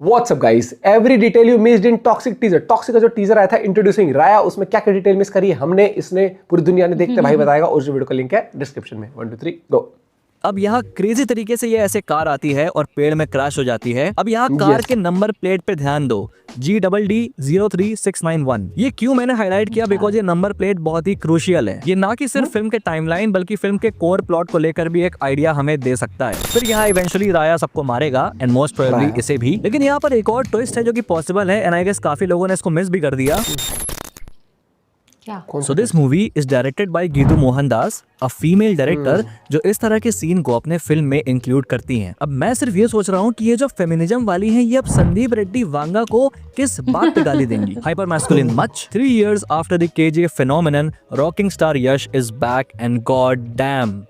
WhatsApp guys, every detail you missed in toxic teaser. Toxic का जो teaser आया था इंट्रोड्यूसिंग राया, उसमें क्या क्या डिटेल मिस करी हमने, इसने पूरी दुनिया ने देखते भाई बताएगा। उस वीडियो का लिंक है डिस्क्रिप्शन में। 1 2 3 गो। अब यहाँ क्रेजी तरीके से ये ऐसे कार आती है और पेड़ में क्रैश हो जाती है। अब यहाँ कार के नंबर प्लेट पे ध्यान दो, GDD03691। ये क्यों मैंने हाईलाइट किया, बिकॉज ये नंबर प्लेट बहुत ही क्रूशियल है। ये ना कि सिर्फ फिल्म के टाइमलाइन बल्कि फिल्म के कोर प्लॉट को लेकर भी एक आइडिया हमें दे सकता है। फिर यहाँ इवेंचुअली राया सबको मारेगा एंड मोस्ट प्रोबेबली इसे भी। लेकिन यहाँ पर एक और ट्विस्ट है जो कि पॉसिबल है एंड आई गेस काफी लोगों ने इसको मिस भी कर दिया। So this movie is directed by Geetu Mohandas, a female director जो इस तरह के सीन को अपने फिल्म में इंक्लूड करती हैं। अब मैं सिर्फ ये सोच रहा हूँ कि ये जो फेमिनिज्म वाली हैं, ये अब संदीप रेड्डी वांगा को किस बात पे गाली देंगी। Hyper masculine much. 3 years after the KGF phenomenon, rocking star Yash is back and god damn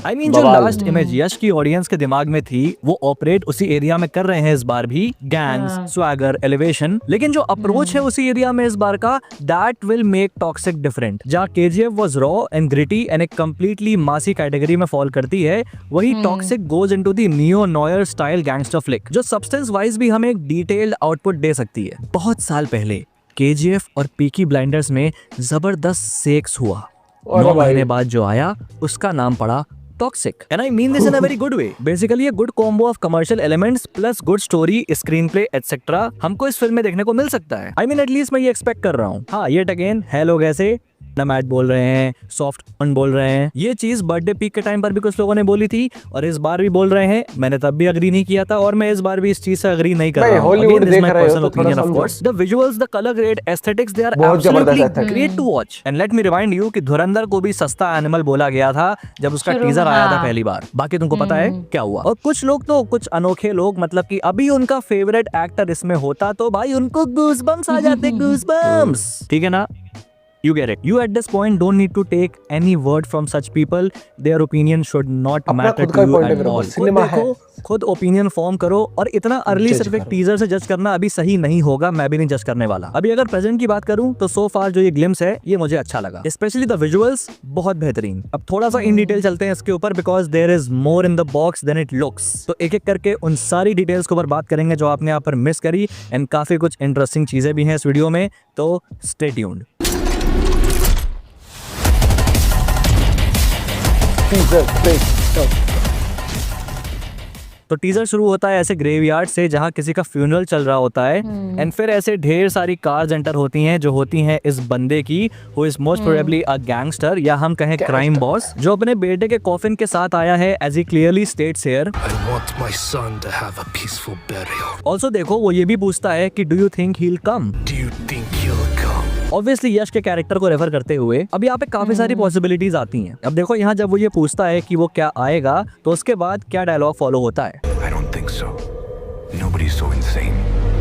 I mean जो लास्ट इमेज यश की ऑडियंस के दिमाग में थी वो ऑपरेट उसी एरिया में कर रहे हैं इस बार भी। Gangs, swagger, elevation. लेकिन जो अप्रोच है उसी एरिया में इस बार का, that will make Toxic different. जहाँ KGF was raw and gritty and एक कंप्लीटली मासी कैटेगरी में फॉल करती है, वही Toxic goes into the neo noir style gangster flick जो सब्सटेंस वाइज भी हमें एक डिटेल्ड आउटपुट दे सकती है। बहुत साल पहले KGF और पीकी ब्लाइंडर्स में जबरदस्त सेक्स हुआ। 9 महीने बाद जो आया उसका नाम पड़ा toxic and I mean this in a very good way. Basically ये good combo of commercial elements plus good story, screen play etcetera हमको इस फिल्म में देखने को मिल सकता है। आई मीन एटलीस्ट मैं ये एक्सपेक्ट कर रहा हूँ। हाँ, येट अगेन है लोग ऐसे नमैट बोल रहे हैं, सॉफ्ट ऑन बोल रहे हैं। ये चीज बर्थडे पीक के टाइम पर भी कुछ लोगों ने बोली थी और इस बार भी बोल रहे हैं। मैंने तब भी अग्री नहीं किया था और मैं इस बार भी इस चीज से अग्री नहीं कर रहा हूं। Again, this is my personal opinion, of course. The visuals, the color grade, aesthetics, they are absolutely great to watch. And let me remind you कि धुरंधर को भी सस्ता एनिमल बोला गया था जब उसका टीजर आया था पहली बार। बाकी तुमको पता है क्या हुआ? और कुछ लोग तो, कुछ अनोखे लोग, मतलब कि अभी उनका फेवरेट एक्टर इसमें होता तो भाई उनको गूज़बम्स आ जाते, गूज़बम्स। ठीक है ना? You get it. You at this point don't need to take any word from such people. Their opinion should not matter to you at all. खुद ओपिनियन फॉर्म करो और इतना अर्ली सिर्फ एक टीजर से जज करना अभी सही नहीं होगा। मैं भी नहीं जज करने वाला। अभी अगर प्रेजेंट की बात करूं तो सो फार जो ये ग्लिम्स है ये मुझे अच्छा लगा, स्पेशली द विजुअल्स बहुत बेहतरीन। अब थोड़ा सा इन डिटेल चलते हैं इसके ऊपर, because there is more in the box than it looks. तो एक एक करके उन सारी डिटेल्स के ऊपर बात करेंगे जो आपने यहाँ पर मिस करी एंड काफी कुछ इंटरेस्टिंग चीजें भी हैं इस वीडियो में, तो स्टे ट्यून्ड। तो टीजर शुरू होता है ऐसे ग्रेवयार्ड से जहाँ किसी का फ्यूनरल चल रहा होता है एंड फिर ऐसे ढेर सारी कार्स एंटर होती हैं जो होती हैं इस बंदे की, who is most probably a gangster या हम कहें क्राइम बॉस, जो अपने बेटे के कॉफिन के साथ आया है as he clearly states here. Also देखो वो ये भी पूछता है कि do you think he will come? Obviously Yash के कैरेक्टर को रेफर करते हुए अब यहाँ पे काफी सारी पॉसिबिलिटीज आती हैं। अब देखो यहाँ जब वो ये पूछता है कि वो क्या आएगा तो उसके बाद क्या डायलॉग फॉलो होता है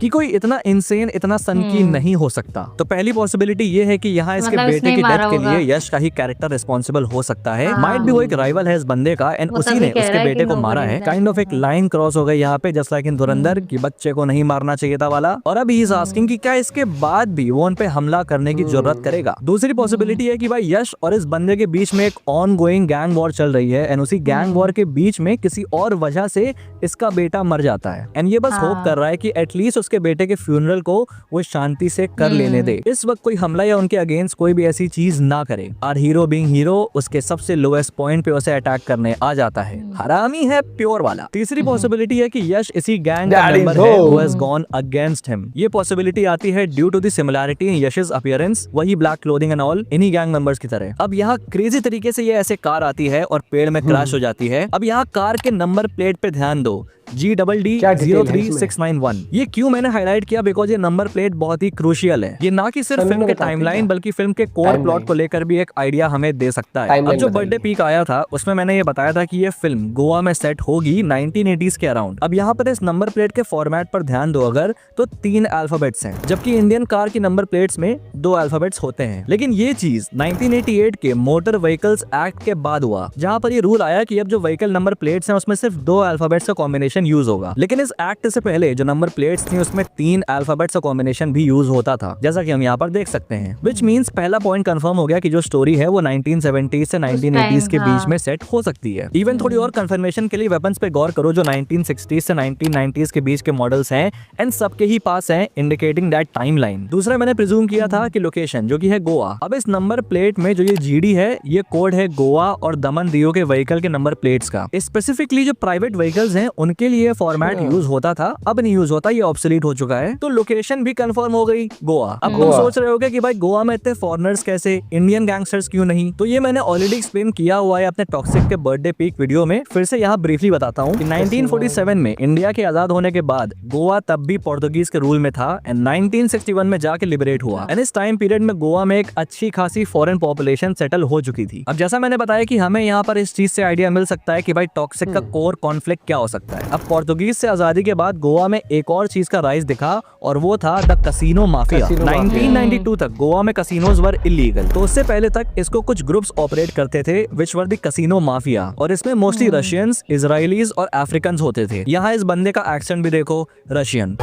कि कोई इतना इनसेन, इतना सनकी नहीं हो सकता। तो पहली पॉसिबिलिटी ये है कि यहाँ इसके बेटे की डेथ के लिए यश का ही कैरेक्टर रिस्पॉन्सिबल हो सकता है। माइट भी वो एक राइवल है इस बंदे का एंड उसी ने उसके बेटे को मारा है। काइंड ऑफ एक लाइन क्रॉस हो गई यहाँ पे, जस्ट लाइक इन धुरंधर कि बच्चे को नहीं मारना चाहिए था वाला। और अब ही इज आस्किंग कि क्या इसके बाद भी वो उन पे हमला करने की जरूरत करेगा। दूसरी पॉसिबिलिटी है कि भाई यश और इस बंदे के बीच में एक ऑन गोइंग गैंग वॉर चल रही है एंड उसी गैंग वॉर के बीच में किसी और वजह से इसका बेटा मर जाता है एंड ये बस होप कर रहा है कि एटलीस्ट उसके बेटे के फ्यूनरल को वो शांति से कर लेने दे। इस वक्त कोई हमला या उनके अगेंस्ट कोई भी ऐसी चीज ना करे। आर हीरो बीइंग हीरो उसके सबसे लोएस्ट पॉइंट पे उसे अटैक करने आ जाता है। हरामी है प्योर वाला। तीसरी पॉसिबिलिटी है कि यश इसी गैंग का मेंबर है who has gone against him. ये पॉसिबिलिटी आती है due to the similarity in Yash's appearance, वही ब्लैक क्लोथिंग एंड ऑल इन्हीं गैंग मेंबर्स की तरह। अब यहाँ क्रेजी तरीके से ये ऐसे कार आती है और पेड़ में क्रैश हो जाती है। अब यहाँ कार के नंबर प्लेट पे ध्यान दो, GDD03691। ये क्यों मैंने हाईलाइट किया, बिकॉज ये नंबर प्लेट बहुत ही क्रूशियल है। ये ना कि सिर्फ फिल्म के टाइमलाइन बल्कि फिल्म के कोर प्लॉट को लेकर भी एक आइडिया हमें दे सकता है। अब जो बर्थडे पीक आया था उसमें मैंने ये बताया था कि ये फिल्म गोवा में सेट होगी 1980s के अराउंड। अब यहाँ पर इस नंबर प्लेट के फॉर्मेट पर ध्यान दो अगर, तो 3 अल्फाबेट्स हैं, जबकि इंडियन कार की नंबर प्लेट्स में 2 अल्फाबेट्स होते हैं। लेकिन ये चीज 1988 के मोटर व्हीकल्स एक्ट के बाद हुआ, जहाँ पर ये रूल आया कि अब जो व्हीकल नंबर प्लेट्स हैं उसमें सिर्फ 2 अल्फाबेट्स का कॉम्बिनेशन यूज होगा। लेकिन इस एक्ट से पहले जो नंबर प्लेट्स थी उसमें 3 अल्फाबेट्स का कॉम्बिनेशन भी यूज होता था, जैसा कि हम यहाँ पर देख सकते हैं। विच मीन्स पहला पॉइंट कंफर्म हो गया कि जो स्टोरी है वो 1970s से 1980s के बीच में सेट हो सकती है। इवन थोड़ी और कंफर्मेशन के लिए वेपन्स पे गौर करो जो 1960s से 1990s के बीच के मॉडल्स हैं एंड सबके ही पास हैं, इंडिकेटिंग दैट टाइमलाइन। दूसरा मैंने प्रिज्यूम किया था कि लोकेशन जो कि है गोवा। अब इस नंबर प्लेट में जो ये जीडी है ये कोड है गोवा और दमन दियो के व्हीकल के नंबर प्लेट्स का। स्पेसिफिकली जो प्राइवेट व्हीकल्स हैं उनके लिए फॉर्मेट यूज होता था, अब नहीं यूज होता, ये ऑब्सोलीट हो चुका है। तो लोकेशन भी कंफर्म हो गई गोवा। अब तुम सोच रहे होगे कि भाई गोवा में इतने फॉरेनर्स कैसे, इंडियन गैंगस्टर्स क्यों नहीं? तो ये मैंने ऑलरेडी एक्सप्लेन किया हुआ है अपने टॉक्सिक के बर्थडे पीक वीडियो में। फिर से यहाँ ब्रीफली बताता हूँ कि 1947 में इंडिया के आजाद होने के बाद गोवा तब भी पोर्तुगीज के रूल में था एंड 1961 में जाके लिबरेट हुआ एंड इस टाइम पीरियड में गोवा में एक अच्छी खासी फॉरेन पॉपुलेशन सेटल हो चुकी थी। अब जैसा मैंने बताया कि हमें यहाँ पर इस चीज से आइडिया मिल सकता है कि भाई टॉक्सिक का कोर कॉन्फ्लिक्ट क्या हो सकता है। अब पोर्तुगीज से आजादी के बाद गोवा में एक और चीज का राइज दिखा और वो था द कसिनो माफिया। 1992 तक गोवा में कसिनोज वर इलीगल, तो उससे पहले तक इसको कुछ ग्रुप्स ऑपरेट करते थे विच वर द कसिनो माफिया और इसमें मोस्टली रशियंस, इजरायलीज और अफ्रीकन होते थे। यहाँ इस बंदे का एक्सेंट भी देखो, Russian.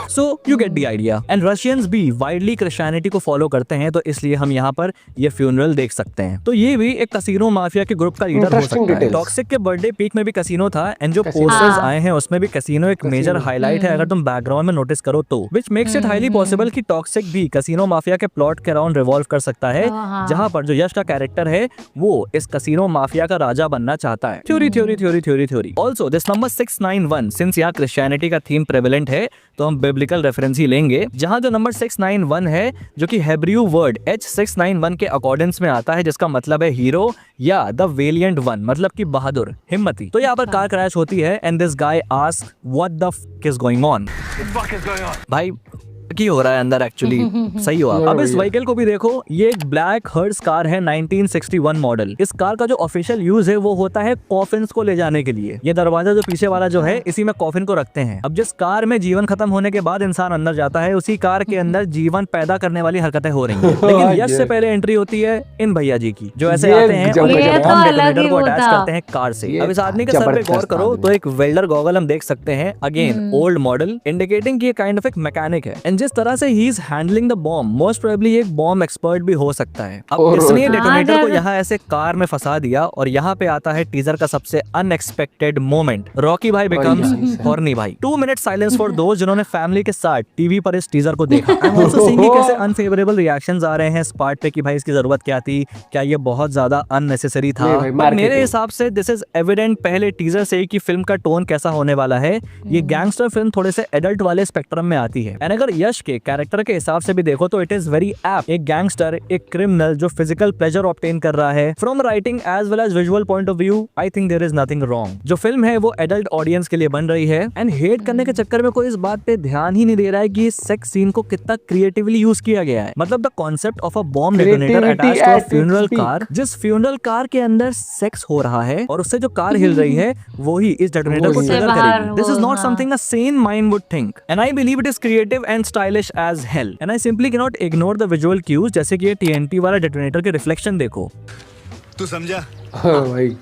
So you get the idea. And Russians भी वाइडली क्रिश्चियनिटी को फॉलो करते हैं, तो इसलिए हम यहाँ पर ये फ्यूनरल देख सकते हैं। तो ये भी एक कसिनो माफिया के ग्रुप का लीडर हो सकता है। टॉक्सिक के बर्थडे पीक में भी कसिनो था एंड जो पोस्टर्स आए हैं उसमें भी कसिनो एक मेजर हाईलाइट है अगर तुम बैकग्राउंड में नोटिस करो तो, which makes it highly possible कि टॉक्सिक भी कसिनो माफिया के प्लॉट के अराउंड रिवॉल्व कर सकता है, जहां पर जो यश का कैरेक्टर है वो इस कसिनो माफिया का राजा बनना चाहता है। Theory. Also this number 691, since यहाँ क्रिश्चियनिटी का थीम प्रेवलेंट है तो हम बिब्लिकल रेफरेंस ही लेंगे, जहां जो नंबर 691 है जो कि हेब्रियू वर्ड H691 के अकॉर्डेंस में आता है, जिसका मतलब है हीरो या द वेलिएंट वन, मतलब कि बहादुर, हिम्मती। तो यहाँ पर कार क्रैश होती है and this guy ask what the fuck is going on. भाई की हो रहा है अंदर एक्चुअली, सही हुआ। अब इस व्हीकल को भी देखो, ये एक ब्लैक हर्ट्ज कार है 1961 मॉडल। इस कार का जो ऑफिशियल यूज है वो होता है कॉफिन्स को ले जाने के लिए। ये दरवाजा जो पीछे वाला जो है इसी में कॉफिन को रखते हैं। अब जिस कार में जीवन खत्म होने के बाद इंसान अंदर जाता है उसी कार के अंदर जीवन पैदा करने वाली हरकतें हो रही हैं। लेकिन यश से पहले एंट्री होती है इन भैया जी की, जो ऐसे आते हैं और डेटोनेटर को अटैच करते हैं कार से। अब इस आदमी के सर पे गौर करो तो एक वेल्डर गॉगल हम देख सकते हैं, अगेन ओल्ड मॉडल, इंडिकेटिंग कि ये काइंड ऑफ एक मैकेनिक है। एंड जिस तरह से he is handling the bomb, most probably एक बॉम्ब एक्सपर्ट भी हो सकता है। अब इसने डेटोनेटर को यहाँ ऐसे कार में फंसा दिया और यहाँ पे आता है टीजर का सबसे अनएक्सपेक्टेड मोमेंट, रॉकी भाई बिकम्स हॉर्नी भाई। 2 मिनट साइलेंस फॉर दोज जिन्होंने फैमिली के साथ टीवी पर इस टीजर को देखा। आई एम आल्सो सीइंग कैसे अनफेवरेबल रिएक्शंस आ रहे हैं इस पार्ट पे कि भाई इसकी जरूरत क्या थी, क्या ये बहुत ज्यादा अननेसेसरी था। मेरे हिसाब से दिस इज एविडेंट पहले टीजर से कि फिल्म का टोन कैसा होने वाला है। ये गैंगस्टर फिल्म थोड़े से एडल्ट वाले स्पेक्ट्रम में आती है। एंड अगर यश के कैरेक्टर के हिसाब से भी देखो तो इट इज वेरी एप्ट। एक गैंगस्टर, एक क्रिमिनल जो फिजिकल प्लेजर ऑब्टेन कर रहा है, from writing as well as visual point of view I think there is nothing wrong. जो फिल्म है वो एडल्ट ऑडियंस के लिए बन रही है एंड हेट करने के चक्कर में कोई इस बात पे ध्यान ही नहीं दे रहा है कि इस सेक्स सीन को कितना क्रिएटिवली यूज किया गया है। मतलब the concept of a bomb detonator attached to a funeral car, जिस फ्यूनरल कार के अंदर सेक्स हो रहा है और उससे जो कार हिल रही है वो ही इस डेटोनेटर को ट्रिगर करेगी। This is not something a sane mind would think and I believe it is creative and stylish as hell and I simply can not ignore the visual cues, जैसे कि ये TNT वाला detonator के reflection देखो। तू समझा? हाँ भाई,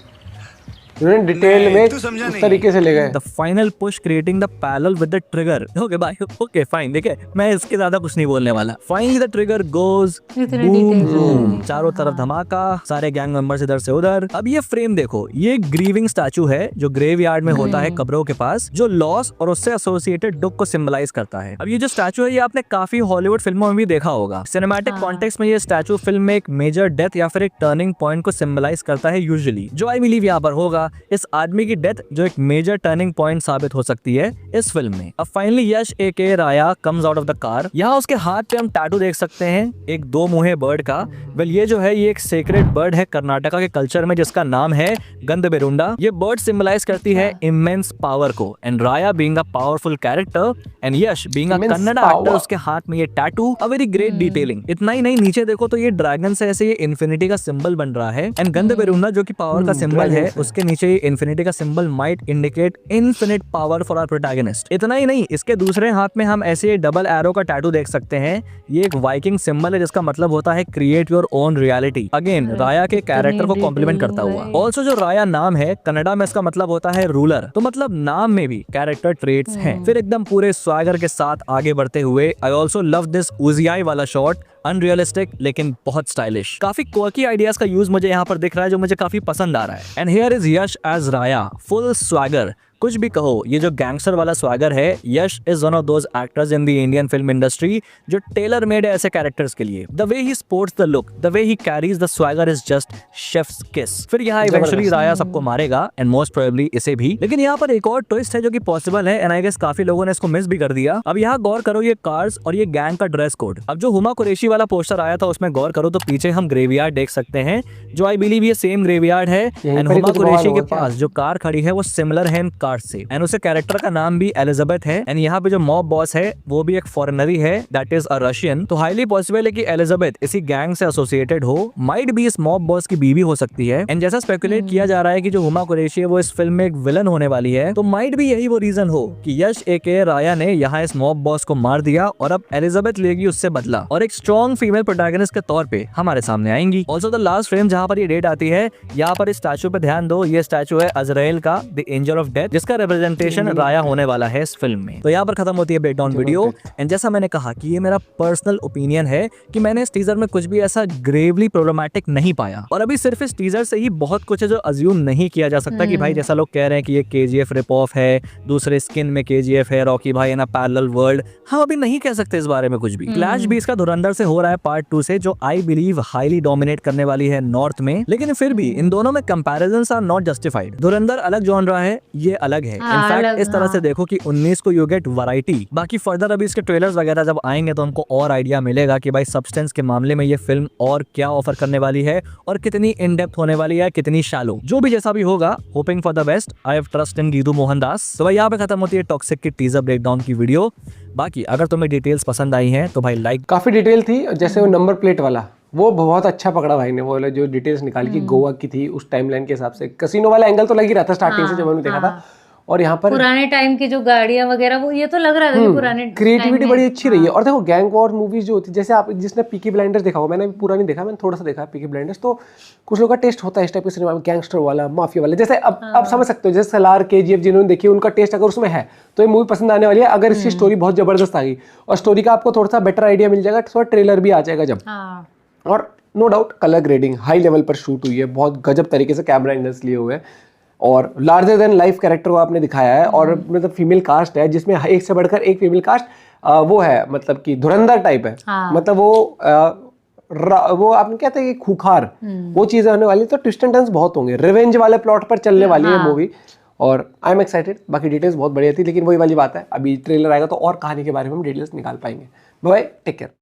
उन्होंने डिटेल में उस तरीके से ले गए। The final push creating the parallel with the trigger. Okay भाई, ओके फाइन, देखिए मैं इसके ज्यादा कुछ नहीं बोलने वाला। Finally the trigger goes boom, चारों तरफ धमाका, सारे गैंग मेंबर्स इधर से उधर। अब ये फ्रेम देखो, ये ग्रीविंग स्टैचू है जो ग्रेवयार्ड में होता है कब्रों के पास, जो लॉस और उससे एसोसिएटेड दुख को सिंबलाइज करता है। अब ये जो स्टैचू है ये आपने काफी हॉलीवुड फिल्मों में भी देखा होगा। सिनेमैटिक कॉन्टेक्स्ट में ये स्टैचू फिल्म में एक मेजर डेथ या फिर एक टर्निंग पॉइंट को सिंबलाइज करता है यूजुअली, जो आई बिलीव यहाँ पर होगा इस आदमी की डेथ, जो एक मेजर टर्निंग पॉइंट साबित हो सकती है इस फिल्म में। अब finally Yash AK Raya comes out of the car. यहाँ उसके हाथ पे हम टैटू देख सकते हैं, एक 2 मुहे बर्ड का। वेल ये जो है ये एक सेक्रेड बर्ड है कर्नाटका के कल्चर में, जिसका नाम है गंधबेरुंडा। ये बर्ड सिंबलाइज करती है इमेंस पावर को and Raya being a powerful character and Yash being a Kannada actor, उसके हाथ में ये tattoo, a very great detailing. इतना ही नहीं, नीचे देखो तो ये ड्रैगन से ऐसे ये इन्फिनिटी का सिंबल बन रहा है एंड गंधबेरुंडा जो कि पावर का सिंबल है उसके नीचे नीचे इन्फिनिटी का symbol might indicate infinite power for our protagonist. इतना ही नहीं, इसके दूसरे हाथ में हम ऐसे डबल एरो का टैटू देख सकते हैं। ये एक वाइकिंग सिंबल है जिसका मतलब होता है create your own reality. Again राया के कैरेक्टर को कॉम्प्लीमेंट करता हुआ। ऑल्सो जो राया नाम है कन्नडा में इसका मतलब होता है रूलर, तो मतलब नाम में भी कैरेक्टर ट्रेट्स हैं। फिर एकदम पूरे स्वागर के साथ आगे बढ़ते हुए आई ऑल्सो लव दिस उजियाई वाला शॉट, अनरियलिस्टिक लेकिन बहुत स्टाइलिश। काफी क्वर्की आइडियाज का यूज मुझे यहाँ पर दिख रहा है जो मुझे काफी पसंद आ रहा है। And here is Yash as Raya, full swagger. कुछ भी कहो, ये जो गैंगस्टर वाला स्वैगर है, Yash is one of those actors in the Indian film industry जो टेलर मेड है ऐसे कैरेक्टर्स के लिए। The way he sports the look, the way he carries the swagger is just chef's kiss. फिर यहाँ eventually राया सबको मारेगा एंड मोस्ट प्रोबेबली इसे भी। लेकिन यहाँ पर एक और ट्विस्ट है जो कि पॉसिबल है एंड आई गेस काफी लोगों ने इसको मिस भी कर दिया। अब यहाँ गौर करो, ये कार्स और ये गैंग का ड्रेस कोड। अब जो हुमा कुरैशी वाला पोस्टर आया था उसमें गौर करो तो पीछे हम ग्रेवयार्ड देख सकते हैं, जो आई बिलीव ये सेम ग्रेवयार्ड है। एंड हुमा कुरैशी के पास जो कार खड़ी है वो सिमिलर है इन कार से। एंड उसे कैरेक्टर का नाम भी एलिजाबेथ है। एंड यहाँ पे जो मॉब बॉस है वो भी एक फॉरेनर ही है, दैट इज अ रशियन। तो हाईली पॉसिबल है कि एलिजाबेथ इसी गैंग से एसोसिएटेड हो, माइट भी इस मॉब बॉस की बीवी हो सकती है। एंड जैसा स्पेकुलेट किया जा रहा है कि जो हुमा कुरैशी है वो इस फिल्म में एक विलन होने वाली है, तो माइट भी यही वो रीजन हो कि यश एके राया ने यहाँ इस मॉब बॉस को मार दिया और अब एलिजाबेथ लेगी उससे बदला और एक स्ट्रॉन्ग फीमेल प्रोटैगनिस्ट के तौर पे हमारे सामने आएंगी। ऑल्सो द लास्ट फ्रेम जहाँ पर ये डेट आती है, यहाँ पर इस स्टैचू पे ध्यान दो। ये स्टैचू है अजराइल का, द एंजल ऑफ डेथ, जिसका रिप्रेजेंटेशन राया होने वाला है इस फिल्म में। तो यहाँ पर खत्म होती है ब्रेकडाउन वीडियो। एंड जैसा मैंने कहा कि ये मेरा पर्सनल ओपिनियन है कि मैंने इस टीजर में कुछ भी ऐसा ग्रेवली प्रॉब्लमैटिक नहीं पाया। और अभी सिर्फ इस टीजर से ही बहुत कुछ है जो अज्यूम नहीं किया जा सकता कि भाई जैसा लोग कह रहे हैं कि ये केजीएफ रिप ऑफ है, दूसरे स्किन में केजीएफ है, रॉकी भाई इन अ पैरेलल वर्ल्ड, हम अभी नहीं कह सकते इस बारे में कुछ भी। क्लैश भी इसका धुरंधर से हो रहा है पार्ट 2 से, जो आई बिलीव हाईली डोमिनेट करने वाली है नॉर्थ में। लेकिन फिर भी इन दोनों में कंपैरिजंस आर नॉट जस्टिफाइड। धुरंधर अलग जॉनरा है, ये अलग है। इनफैक्ट इस तरह से देखो कि 19 को यू गेट वैरायटी। बाकी फर्दर अभी इसके ट्रेलर्स वगैरह जब आएंगे तो हमको और आइडिया मिलेगा कि भाई सब्सटेंस के मामले में ये फिल्म और क्या ऑफर करने वाली है और कितनी इन डेप्थ होने वाली है, कितनी शैलो। जो भी जैसा भी होगा, hoping for the best. I have trust in Geetu Mohandas. तो भाई यहाँ पे खत्म होती है टॉक्सिक की टीजर ब्रेकडाउन की वीडियो। बाकी अगर तुम्हें डिटेल्स पसंद आई हैं तो भाई लाइक। काफी डिटेल थी, जैसे वो नंबर प्लेट वाला वो बहुत अच्छा पकड़ा भाई ने, वो जो डिटेल्स निकाली कि गोवा की थी उस टाइमलाइन के हिसाब से। कसिनो वाला एंगल तो लग ही रहा था स्टार्टिंग से जब मैंने देखा था। और यहाँ पर पुराने टाइम की जो गाड़ियां वगैरह, वो ये तो लग रहा था कि पुराने क्रिएटिविटी बड़ी अच्छी रही है। और देखो गैंग वॉर मूवीज जो होती है, जैसे आप जिसने पीकी ब्लाइंडर्स देखा होगा, मैंने पूरा नहीं देखा, मैंने थोड़ा सा देखा पीकी ब्लाइंडर्स, तो कुछ लोगों का टेस्ट होता है इस टाइप के सिनेमा में, गैंगस्टर वाला, माफिया वाला। जैसे अब समझ सकते हो, जैसे सलार, केजीएफ जिन्होंने देखी उनका टेस्ट अगर उसमें है तो ये मूवी पसंद आने वाली है। अगर इसकी स्टोरी बहुत जबरदस्त आ गई और स्टोरी का आपको थोड़ा सा बेटर आइडिया मिल जाएगा, थोड़ा ट्रेलर भी आ जाएगा जब। और no doubt colour grading high level पर शूट हुई है, बहुत गजब तरीके से कैमरा एंगल्स लिए हुए हैं और लार्जर देन लाइफ कैरेक्टर को आपने दिखाया है। और मतलब फीमेल कास्ट है जिसमें एक से बढ़कर एक फीमेल कास्ट वो है, मतलब कि धुरंधर टाइप है। मतलब वो आपने कहते हैं कि खूंखार, वो चीजें होने वाली। तो ट्विस्ट एंड टर्न्स बहुत होंगे, रिवेंज वाले प्लॉट पर चलने वाली है मूवी और आई एम एक्साइटेड। बाकी डिटेल्स बहुत बढ़िया थी, लेकिन वही वाली बात है, अभी ट्रेलर आएगा तो और कहानी के बारे में हम डिटेल्स निकाल पाएंगे। Bye, take care.